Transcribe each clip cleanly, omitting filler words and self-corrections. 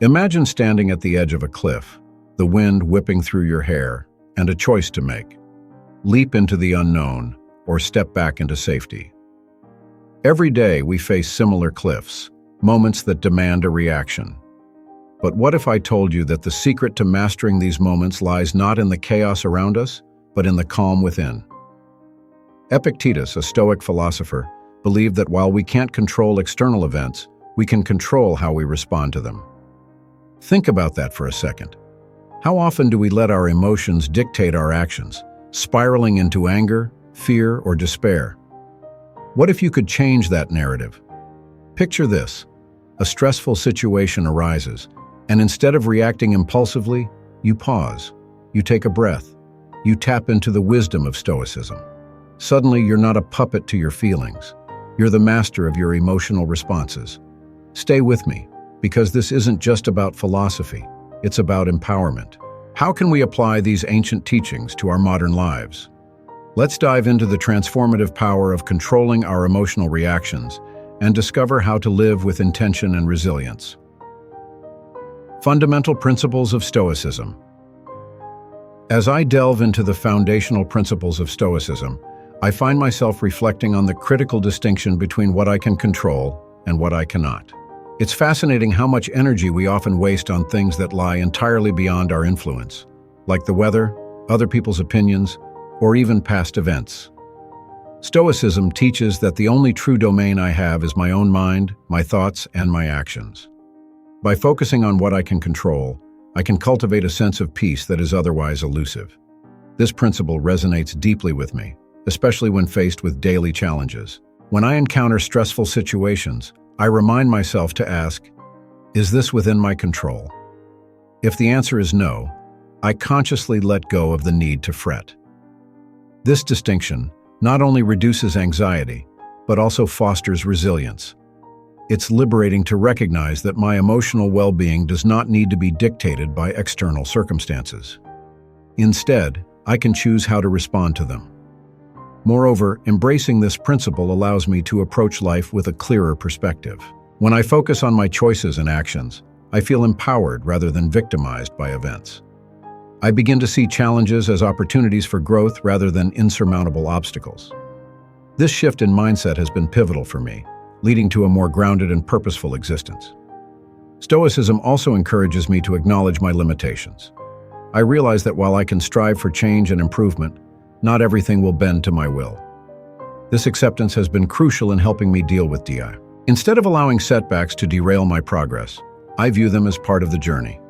Imagine standing at the edge of a cliff, the wind whipping through your hair, and a choice to make. Leap into the unknown or step back into safety. Every day we face similar cliffs, moments that demand a reaction. But what if I told you that the secret to mastering these moments lies not in the chaos around us, but in the calm within? Epictetus, a Stoic philosopher, believed that while we can't control external events, we can control how we respond to them. Think about that for a second. How often do we let our emotions dictate our actions, spiraling into anger, fear, or despair? What if you could change that narrative? Picture this. A stressful situation arises, and instead of reacting impulsively, you pause. You take a breath. You tap into the wisdom of Stoicism. Suddenly, you're not a puppet to your feelings. You're the master of your emotional responses. Stay with me, because this isn't just about philosophy. It's about empowerment. How can we apply these ancient teachings to our modern lives? Let's dive into the transformative power of controlling our emotional reactions and discover how to live with intention and resilience. Fundamental principles of Stoicism. As I delve into the foundational principles of Stoicism, I find myself reflecting on the critical distinction between what I can control and what I cannot. It's fascinating how much energy we often waste on things that lie entirely beyond our influence, like the weather, other people's opinions, or even past events. Stoicism teaches that the only true domain I have is my own mind, my thoughts, and my actions. By focusing on what I can control, I can cultivate a sense of peace that is otherwise elusive. This principle resonates deeply with me, especially when faced with daily challenges. When I encounter stressful situations, I remind myself to ask, is this within my control? If the answer is no, I consciously let go of the need to fret. This distinction not only reduces anxiety, but also fosters resilience. It's liberating to recognize that my emotional well-being does not need to be dictated by external circumstances. Instead, I can choose how to respond to them. Moreover, embracing this principle allows me to approach life with a clearer perspective. When I focus on my choices and actions, I feel empowered rather than victimized by events. I begin to see challenges as opportunities for growth rather than insurmountable obstacles. This shift in mindset has been pivotal for me, leading to a more grounded and purposeful existence. Stoicism also encourages me to acknowledge my limitations. I realize that while I can strive for change and improvement, not everything will bend to my will. This acceptance has been crucial in helping me deal with DI. Instead of allowing setbacks to derail my progress, I view them as part of the journey.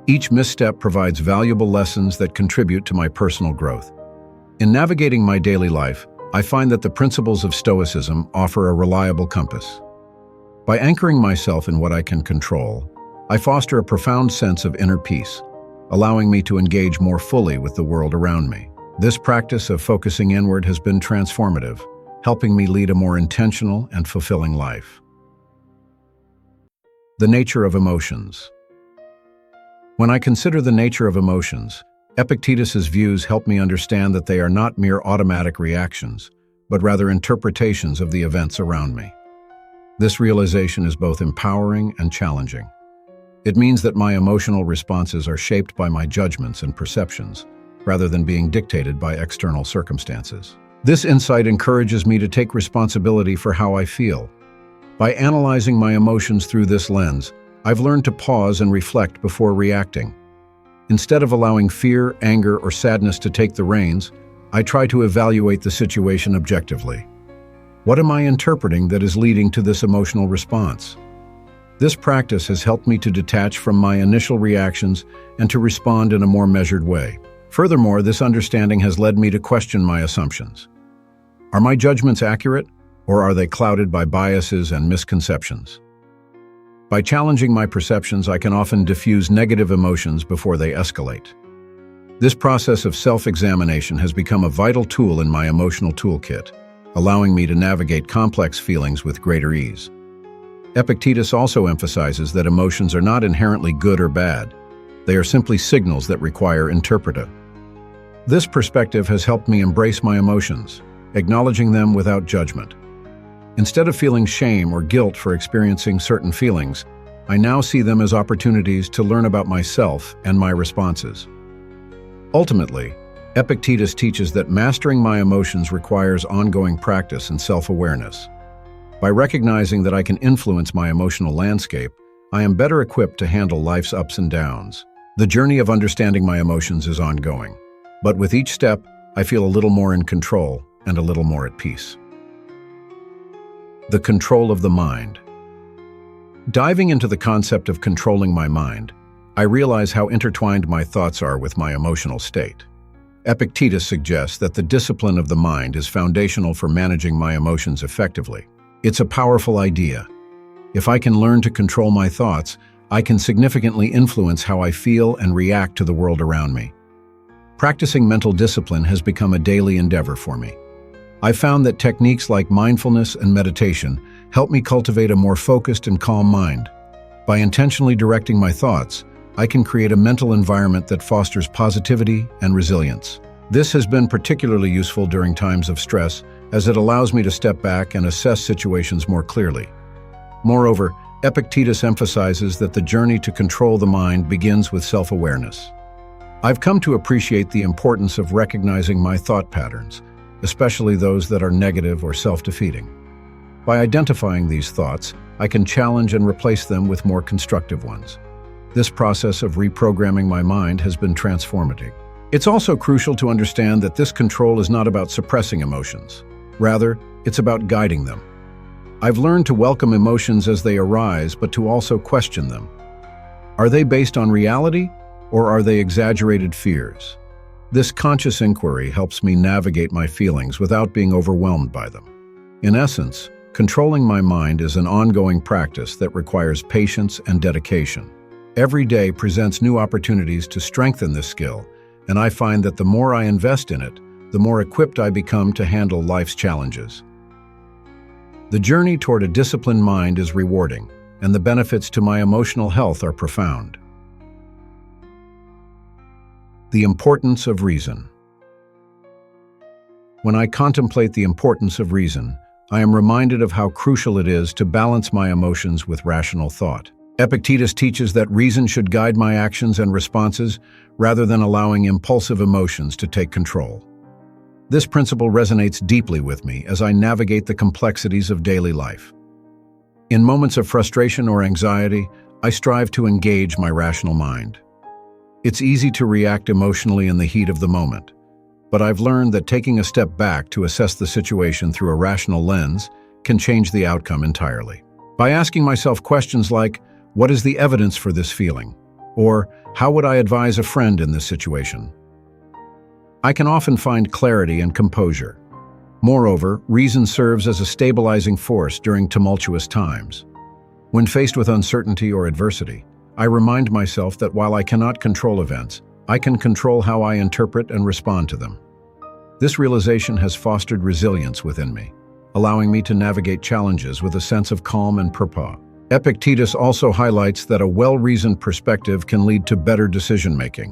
Each misstep provides valuable lessons that contribute to my personal growth. In navigating my daily life, I find that the principles of Stoicism offer a reliable compass. By anchoring myself in what I can control, I foster a profound sense of inner peace, allowing me to engage more fully with the world around me. This practice of focusing inward has been transformative, helping me lead a more intentional and fulfilling life. The nature of emotions. When I consider the nature of emotions, Epictetus's views help me understand that they are not mere automatic reactions, but rather interpretations of the events around me. This realization is both empowering and challenging. It means that my emotional responses are shaped by my judgments and perceptions, rather than being dictated by external circumstances. This insight encourages me to take responsibility for how I feel. By analyzing my emotions through this lens, I've learned to pause and reflect before reacting. Instead of allowing fear, anger, or sadness to take the reins, I try to evaluate the situation objectively. What am I interpreting that is leading to this emotional response? This practice has helped me to detach from my initial reactions and to respond in a more measured way. Furthermore, this understanding has led me to question my assumptions. Are my judgments accurate, or are they clouded by biases and misconceptions? By challenging my perceptions, I can often diffuse negative emotions before they escalate. This process of self-examination has become a vital tool in my emotional toolkit, allowing me to navigate complex feelings with greater ease. Epictetus also emphasizes that emotions are not inherently good or bad. They are simply signals that require interpretation. This perspective has helped me embrace my emotions, acknowledging them without judgment. Instead of feeling shame or guilt for experiencing certain feelings, I now see them as opportunities to learn about myself and my responses. Ultimately, Epictetus teaches that mastering my emotions requires ongoing practice and self-awareness. By recognizing that I can influence my emotional landscape, I am better equipped to handle life's ups and downs. The journey of understanding my emotions is ongoing, but with each step, I feel a little more in control and a little more at peace. The control of the mind. Diving into the concept of controlling my mind, I realize how intertwined my thoughts are with my emotional state. Epictetus suggests that the discipline of the mind is foundational for managing my emotions effectively. It's a powerful idea. If I can learn to control my thoughts, I can significantly influence how I feel and react to the world around me. Practicing mental discipline has become a daily endeavor for me. I've found that techniques like mindfulness and meditation help me cultivate a more focused and calm mind. By intentionally directing my thoughts, I can create a mental environment that fosters positivity and resilience. This has been particularly useful during times of stress, as it allows me to step back and assess situations more clearly. Moreover, Epictetus emphasizes that the journey to control the mind begins with self-awareness. I've come to appreciate the importance of recognizing my thought patterns, especially those that are negative or self-defeating. By identifying these thoughts, I can challenge and replace them with more constructive ones. This process of reprogramming my mind has been transformative. It's also crucial to understand that this control is not about suppressing emotions. Rather, it's about guiding them. I've learned to welcome emotions as they arise, but to also question them. Are they based on reality, or are they exaggerated fears? This conscious inquiry helps me navigate my feelings without being overwhelmed by them. In essence, controlling my mind is an ongoing practice that requires patience and dedication. Every day presents new opportunities to strengthen this skill, and I find that the more I invest in it, the more equipped I become to handle life's challenges. The journey toward a disciplined mind is rewarding, and the benefits to my emotional health are profound. The importance of reason. When I contemplate the importance of reason, I am reminded of how crucial it is to balance my emotions with rational thought. Epictetus teaches that reason should guide my actions and responses rather than allowing impulsive emotions to take control. This principle resonates deeply with me as I navigate the complexities of daily life. In moments of frustration or anxiety, I strive to engage my rational mind. It's easy to react emotionally in the heat of the moment, but I've learned that taking a step back to assess the situation through a rational lens can change the outcome entirely. By asking myself questions like, what is the evidence for this feeling? Or, how would I advise a friend in this situation? I can often find clarity and composure. Moreover, reason serves as a stabilizing force during tumultuous times. When faced with uncertainty or adversity, I remind myself that while I cannot control events, I can control how I interpret and respond to them. This realization has fostered resilience within me, allowing me to navigate challenges with a sense of calm and purpose. Epictetus also highlights that a well-reasoned perspective can lead to better decision-making.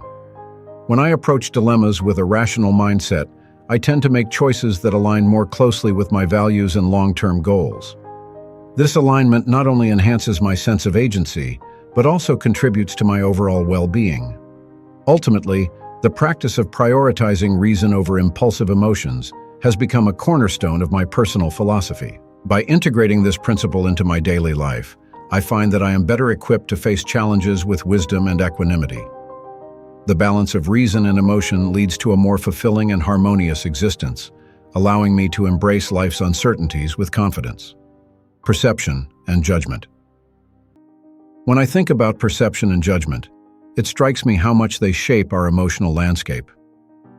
When I approach dilemmas with a rational mindset, I tend to make choices that align more closely with my values and long-term goals. This alignment not only enhances my sense of agency, but also contributes to my overall well-being. Ultimately, the practice of prioritizing reason over impulsive emotions has become a cornerstone of my personal philosophy. By integrating this principle into my daily life, I find that I am better equipped to face challenges with wisdom and equanimity. The balance of reason and emotion leads to a more fulfilling and harmonious existence, allowing me to embrace life's uncertainties with confidence. Perception and judgment. When I think about perception and judgment, it strikes me how much they shape our emotional landscape.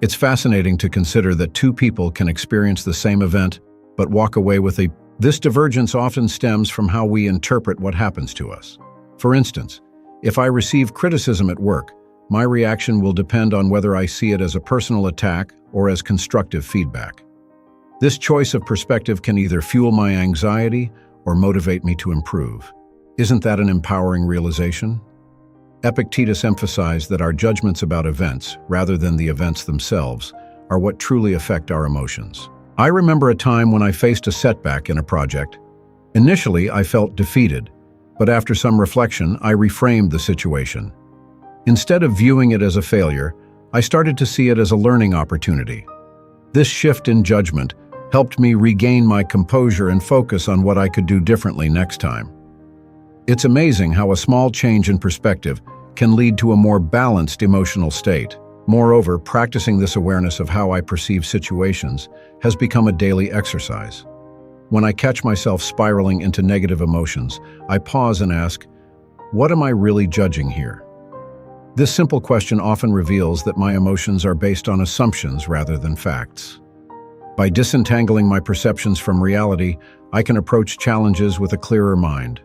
It's fascinating to consider that two people can experience the same event, but walk away with a This divergence often stems from how we interpret what happens to us. For instance, if I receive criticism at work, my reaction will depend on whether I see it as a personal attack or as constructive feedback. This choice of perspective can either fuel my anxiety or motivate me to improve. Isn't that an empowering realization? Epictetus emphasized that our judgments about events, rather than the events themselves, are what truly affect our emotions. I remember a time when I faced a setback in a project. Initially, I felt defeated, But after some reflection, I reframed the situation. Instead of viewing it as a failure, I started to see it as a learning opportunity. This shift in judgment helped me regain my composure and focus on what I could do differently next time. It's amazing how a small change in perspective can lead to a more balanced emotional state. Moreover, practicing this awareness of how I perceive situations has become a daily exercise. When I catch myself spiraling into negative emotions, I pause and ask, what am I really judging here? This simple question often reveals that my emotions are based on assumptions rather than facts. By disentangling my perceptions from reality, I can approach challenges with a clearer mind.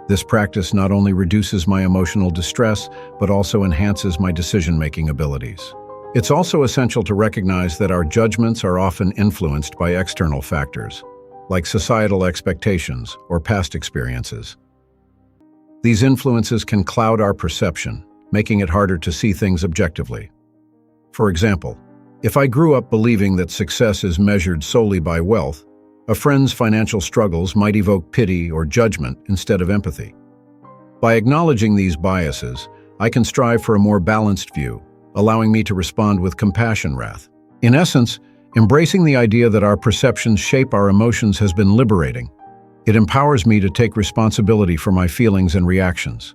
This practice not only reduces my emotional distress, but also enhances my decision-making abilities. It's also essential to recognize that our judgments are often influenced by external factors, like societal expectations or past experiences. These influences can cloud our perception, making it harder to see things objectively. For example, if I grew up believing that success is measured solely by wealth, a friend's financial struggles might evoke pity or judgment instead of empathy. By acknowledging these biases, I can strive for a more balanced view, allowing me to respond with compassion rather. In essence, embracing the idea that our perceptions shape our emotions has been liberating. It empowers me to take responsibility for my feelings and reactions.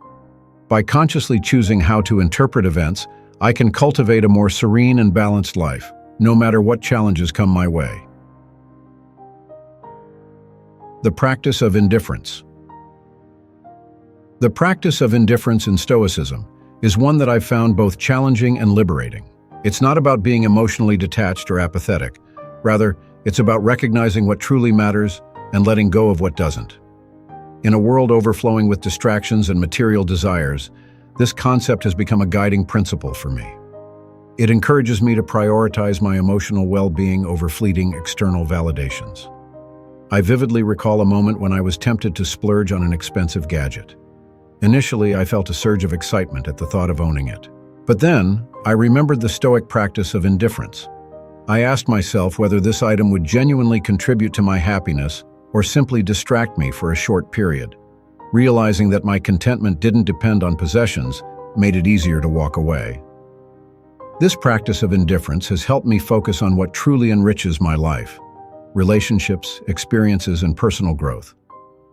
By consciously choosing how to interpret events, I can cultivate a more serene and balanced life, no matter what challenges come my way. The practice of indifference. The practice of indifference in Stoicism is one that I've found both challenging and liberating. It's not about being emotionally detached or apathetic. Rather, it's about recognizing what truly matters and letting go of what doesn't. In a world overflowing with distractions and material desires, this concept has become a guiding principle for me. It encourages me to prioritize my emotional well-being over fleeting external validations. I vividly recall a moment when I was tempted to splurge on an expensive gadget. Initially, I felt a surge of excitement at the thought of owning it. But then, I remembered the Stoic practice of indifference. I asked myself whether this item would genuinely contribute to my happiness or simply distract me for a short period. Realizing that my contentment didn't depend on possessions made it easier to walk away. This practice of indifference has helped me focus on what truly enriches my life: relationships, experiences, and personal growth.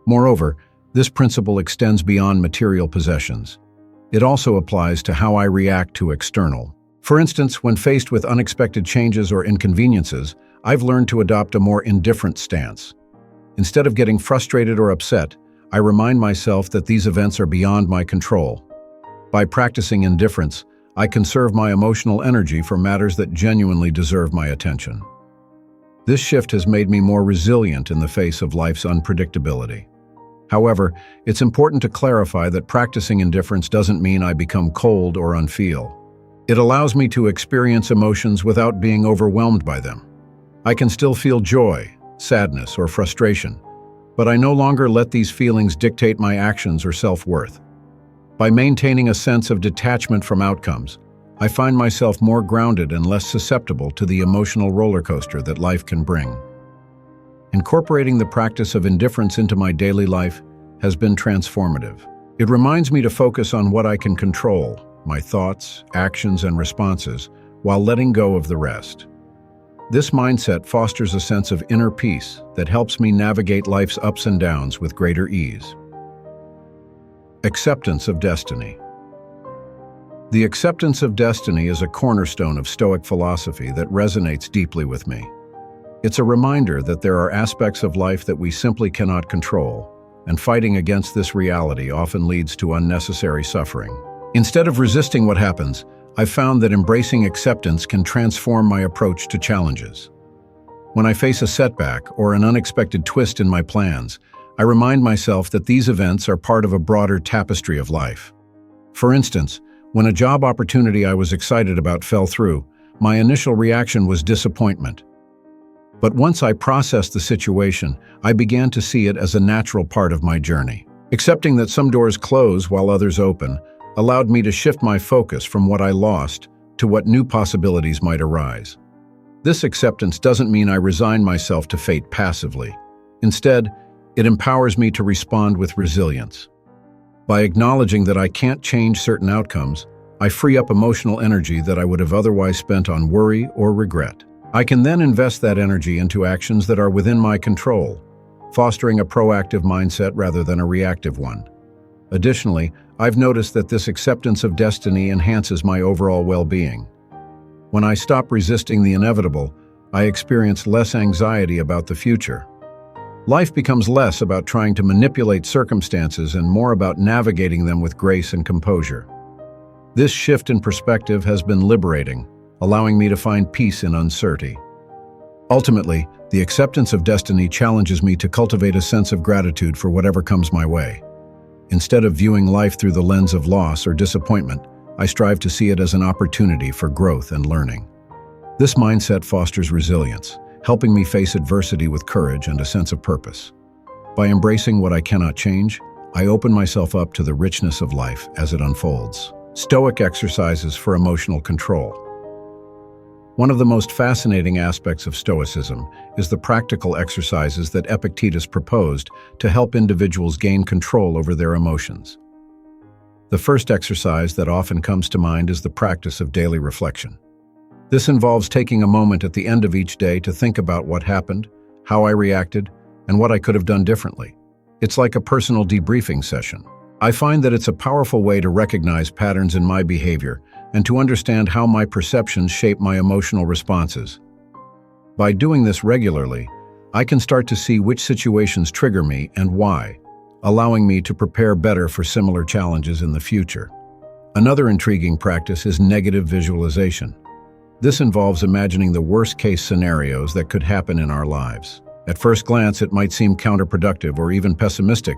Moreover, this principle extends beyond material possessions. It also applies to how I react to external. For instance, when faced with unexpected changes or inconveniences, I've learned to adopt a more indifferent stance. Instead of getting frustrated or upset, I remind myself that these events are beyond my control. By practicing indifference, I conserve my emotional energy for matters that genuinely deserve my attention. This shift has made me more resilient in the face of life's unpredictability. However, it's important to clarify that practicing indifference doesn't mean I become cold or unfeel. It allows me to experience emotions without being overwhelmed by them. I can still feel joy, sadness, or frustration, but I no longer let these feelings dictate my actions or self-worth. By maintaining a sense of detachment from outcomes, I find myself more grounded and less susceptible to the emotional roller coaster that life can bring. Incorporating the practice of indifference into my daily life has been transformative. It reminds me to focus on what I can control, my thoughts, actions, and responses, while letting go of the rest. This mindset fosters a sense of inner peace that helps me navigate life's ups and downs with greater ease. Acceptance of destiny. The acceptance of destiny is a cornerstone of Stoic philosophy that resonates deeply with me. It's a reminder that there are aspects of life that we simply cannot control, and fighting against this reality often leads to unnecessary suffering. Instead of resisting what happens, I've found that embracing acceptance can transform my approach to challenges. When I face a setback or an unexpected twist in my plans, I remind myself that these events are part of a broader tapestry of life. For instance, when a job opportunity I was excited about fell through, my initial reaction was disappointment. But once I processed the situation, I began to see it as a natural part of my journey. Accepting that some doors close while others open allowed me to shift my focus from what I lost to what new possibilities might arise. This acceptance doesn't mean I resign myself to fate passively. Instead, it empowers me to respond with resilience. By acknowledging that I can't change certain outcomes, I free up emotional energy that I would have otherwise spent on worry or regret. I can then invest that energy into actions that are within my control, fostering a proactive mindset rather than a reactive one. Additionally, I've noticed that this acceptance of destiny enhances my overall well-being. When I stop resisting the inevitable, I experience less anxiety about the future. Life becomes less about trying to manipulate circumstances and more about navigating them with grace and composure. This shift in perspective has been liberating, allowing me to find peace in uncertainty. Ultimately, the acceptance of destiny challenges me to cultivate a sense of gratitude for whatever comes my way. Instead of viewing life through the lens of loss or disappointment, I strive to see it as an opportunity for growth and learning. This mindset fosters resilience, helping me face adversity with courage and a sense of purpose. By embracing what I cannot change, I open myself up to the richness of life as it unfolds. Stoic exercises for emotional control. One of the most fascinating aspects of Stoicism is the practical exercises that Epictetus proposed to help individuals gain control over their emotions. The first exercise that often comes to mind is the practice of daily reflection. This involves taking a moment at the end of each day to think about what happened, how I reacted, and what I could have done differently. It's like a personal debriefing session. I find that it's a powerful way to recognize patterns in my behavior and to understand how my perceptions shape my emotional responses. By doing this regularly, I can start to see which situations trigger me and why, allowing me to prepare better for similar challenges in the future. Another intriguing practice is negative visualization. This involves imagining the worst-case scenarios that could happen in our lives. At first glance, it might seem counterproductive or even pessimistic,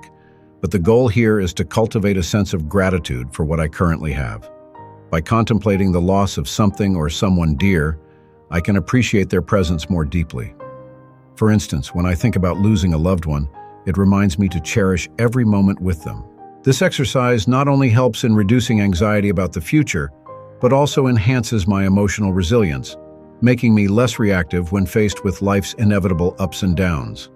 but the goal here is to cultivate a sense of gratitude for what I currently have. By contemplating the loss of something or someone dear, I can appreciate their presence more deeply. For instance, when I think about losing a loved one, it reminds me to cherish every moment with them. This exercise not only helps in reducing anxiety about the future, but also enhances my emotional resilience, making me less reactive when faced with life's inevitable ups and downs.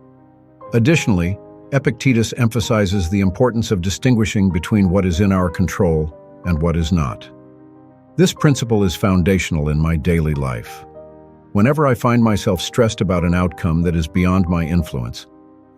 Additionally, Epictetus emphasizes the importance of distinguishing between what is in our control and what is not. This principle is foundational in my daily life. Whenever I find myself stressed about an outcome that is beyond my influence,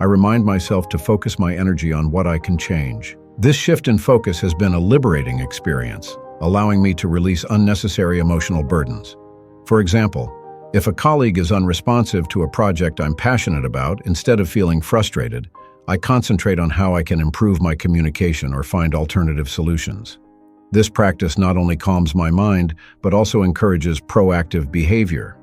I remind myself to focus my energy on what I can change. This shift in focus has been a liberating experience, allowing me to release unnecessary emotional burdens. For example, if a colleague is unresponsive to a project I'm passionate about, instead of feeling frustrated, I concentrate on how I can improve my communication or find alternative solutions. This practice not only calms my mind, but also encourages proactive behavior.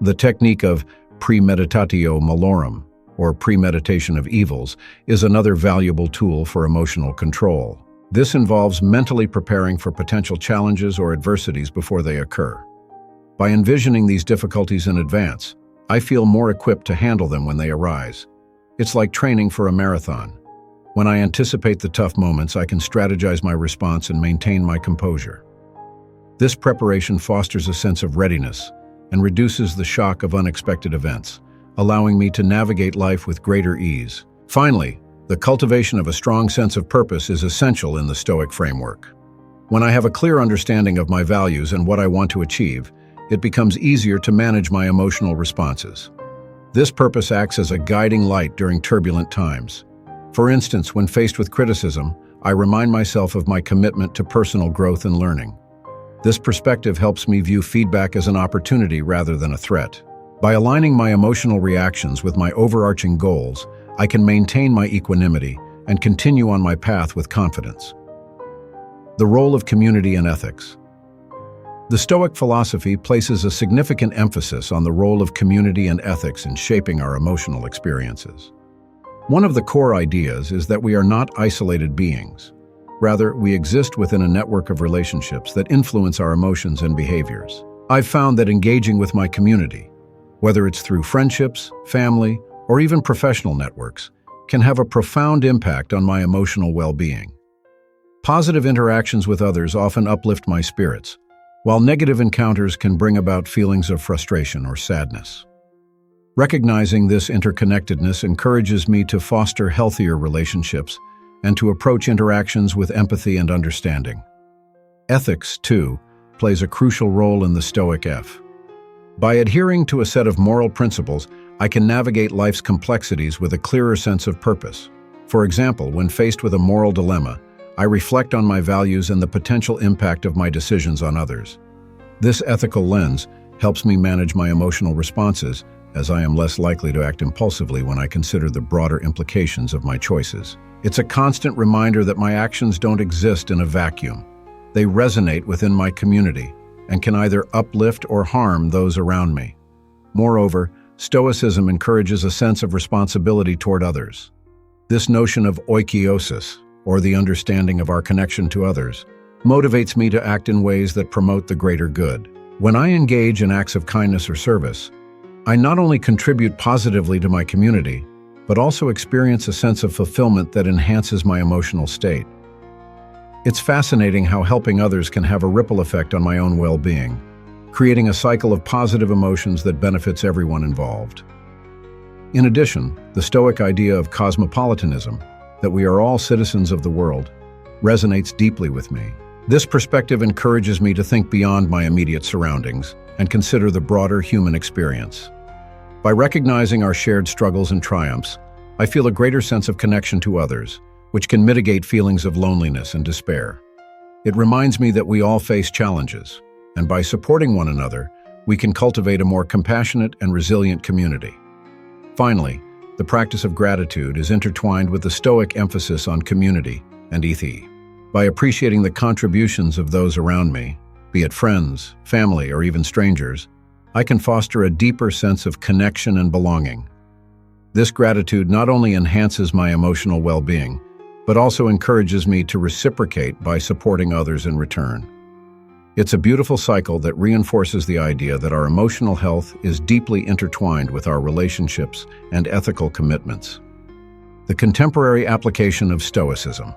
The technique of premeditatio malorum, or premeditation of evils, is another valuable tool for emotional control. This involves mentally preparing for potential challenges or adversities before they occur. By envisioning these difficulties in advance, I feel more equipped to handle them when they arise. It's like training for a marathon. When I anticipate the tough moments, I can strategize my response and maintain my composure. This preparation fosters a sense of readiness and reduces the shock of unexpected events, allowing me to navigate life with greater ease. Finally, the cultivation of a strong sense of purpose is essential in the Stoic framework. When I have a clear understanding of my values and what I want to achieve, it becomes easier to manage my emotional responses. This purpose acts as a guiding light during turbulent times. For instance, when faced with criticism, I remind myself of my commitment to personal growth and learning. This perspective helps me view feedback as an opportunity rather than a threat. By aligning my emotional reactions with my overarching goals, I can maintain my equanimity and continue on my path with confidence. The role of community and ethics. The Stoic philosophy places a significant emphasis on the role of community and ethics in shaping our emotional experiences. One of the core ideas is that we are not isolated beings. Rather, we exist within a network of relationships that influence our emotions and behaviors. I've found that engaging with my community, whether it's through friendships, family, or even professional networks, can have a profound impact on my emotional well-being. Positive interactions with others often uplift my spirits, while negative encounters can bring about feelings of frustration or sadness. Recognizing this interconnectedness encourages me to foster healthier relationships and to approach interactions with empathy and understanding. Ethics, too, plays a crucial role in the Stoic F. By adhering to a set of moral principles, I can navigate life's complexities with a clearer sense of purpose. For example, when faced with a moral dilemma, I reflect on my values and the potential impact of my decisions on others. This ethical lens helps me manage my emotional responses, as I am less likely to act impulsively when I consider the broader implications of my choices. It's a constant reminder that my actions don't exist in a vacuum. They resonate within my community and can either uplift or harm those around me. Moreover, Stoicism encourages a sense of responsibility toward others. This notion of oikiosis, or the understanding of our connection to others, motivates me to act in ways that promote the greater good. When I engage in acts of kindness or service, I not only contribute positively to my community, but also experience a sense of fulfillment that enhances my emotional state. It's fascinating how helping others can have a ripple effect on my own well-being, creating a cycle of positive emotions that benefits everyone involved. In addition, the Stoic idea of cosmopolitanism, that we are all citizens of the world, resonates deeply with me. This perspective encourages me to think beyond my immediate surroundings and consider the broader human experience. By recognizing our shared struggles and triumphs, I feel a greater sense of connection to others, which can mitigate feelings of loneliness and despair. It reminds me that we all face challenges, and by supporting one another, we can cultivate a more compassionate and resilient community. Finally, the practice of gratitude is intertwined with the Stoic emphasis on community and ethics. By appreciating the contributions of those around me, be it friends, family, or even strangers, I can foster a deeper sense of connection and belonging. This gratitude not only enhances my emotional well-being, but also encourages me to reciprocate by supporting others in return. It's a beautiful cycle that reinforces the idea that our emotional health is deeply intertwined with our relationships and ethical commitments. The contemporary application of Stoicism.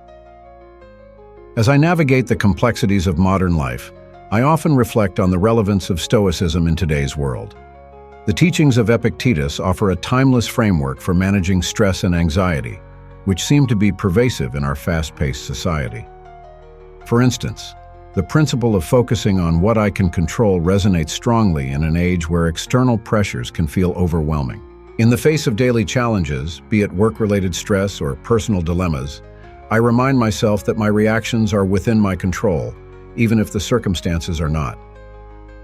As I navigate the complexities of modern life, I often reflect on the relevance of Stoicism in today's world. The teachings of Epictetus offer a timeless framework for managing stress and anxiety, which seem to be pervasive in our fast-paced society. For instance, the principle of focusing on what I can control resonates strongly in an age where external pressures can feel overwhelming. In the face of daily challenges, be it work-related stress or personal dilemmas, I remind myself that my reactions are within my control, even if the circumstances are not.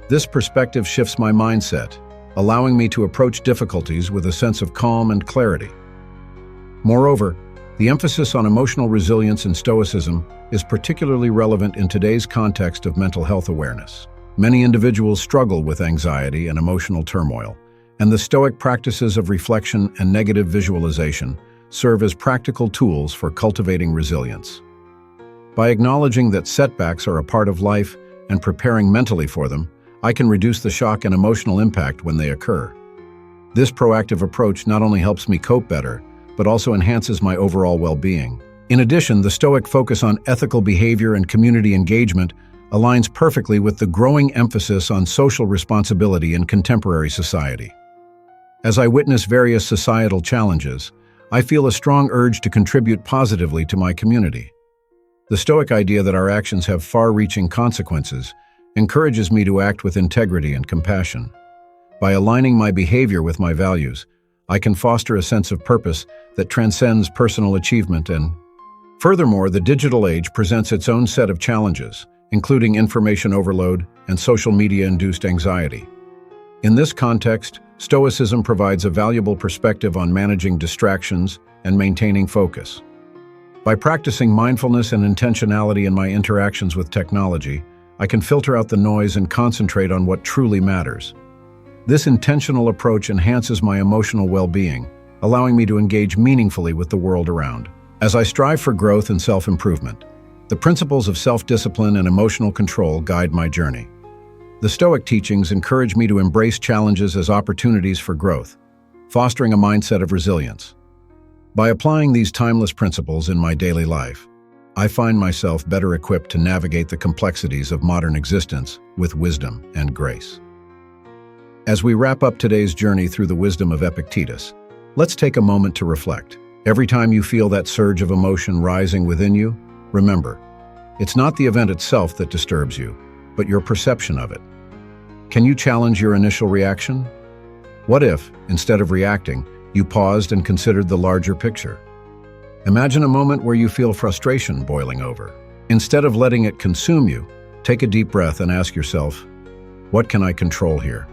This perspective shifts my mindset, allowing me to approach difficulties with a sense of calm and clarity. Moreover, the emphasis on emotional resilience in Stoicism is particularly relevant in today's context of mental health awareness. Many individuals struggle with anxiety and emotional turmoil, and the Stoic practices of reflection and negative visualization serve as practical tools for cultivating resilience. By acknowledging that setbacks are a part of life and preparing mentally for them, I can reduce the shock and emotional impact when they occur. This proactive approach not only helps me cope better, but also enhances my overall well-being. In addition, the Stoic focus on ethical behavior and community engagement aligns perfectly with the growing emphasis on social responsibility in contemporary society. As I witness various societal challenges, I feel a strong urge to contribute positively to my community. The Stoic idea that our actions have far-reaching consequences encourages me to act with integrity and compassion. By aligning my behavior with my values, I can foster a sense of purpose that transcends personal achievement and, furthermore, the digital age presents its own set of challenges, including information overload and social media-induced anxiety. In this context, Stoicism provides a valuable perspective on managing distractions and maintaining focus. By practicing mindfulness and intentionality in my interactions with technology, I can filter out the noise and concentrate on what truly matters. This intentional approach enhances my emotional well-being, allowing me to engage meaningfully with the world around. As I strive for growth and self-improvement, the principles of self-discipline and emotional control guide my journey. The Stoic teachings encourage me to embrace challenges as opportunities for growth, fostering a mindset of resilience. By applying these timeless principles in my daily life, I find myself better equipped to navigate the complexities of modern existence with wisdom and grace. As we wrap up today's journey through the wisdom of Epictetus, let's take a moment to reflect. Every time you feel that surge of emotion rising within you, remember, it's not the event itself that disturbs you, but your perception of it. Can you challenge your initial reaction? What if, instead of reacting, you paused and considered the larger picture? Imagine a moment where you feel frustration boiling over. Instead of letting it consume you, take a deep breath and ask yourself, what can I control here?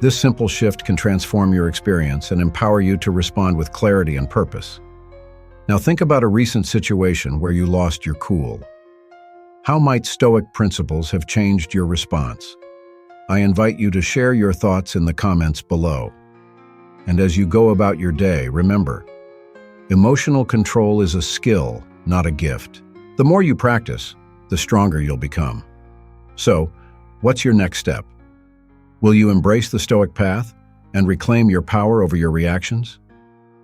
This simple shift can transform your experience and empower you to respond with clarity and purpose. Now think about a recent situation where you lost your cool. How might Stoic principles have changed your response? I invite you to share your thoughts in the comments below. And as you go about your day, remember, emotional control is a skill, not a gift. The more you practice, the stronger you'll become. So, what's your next step? Will you embrace the Stoic path and reclaim your power over your reactions?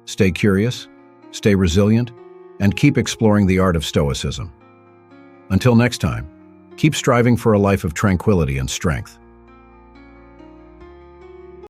Stay curious, stay resilient, and keep exploring the art of Stoicism. Until next time, keep striving for a life of tranquility and strength.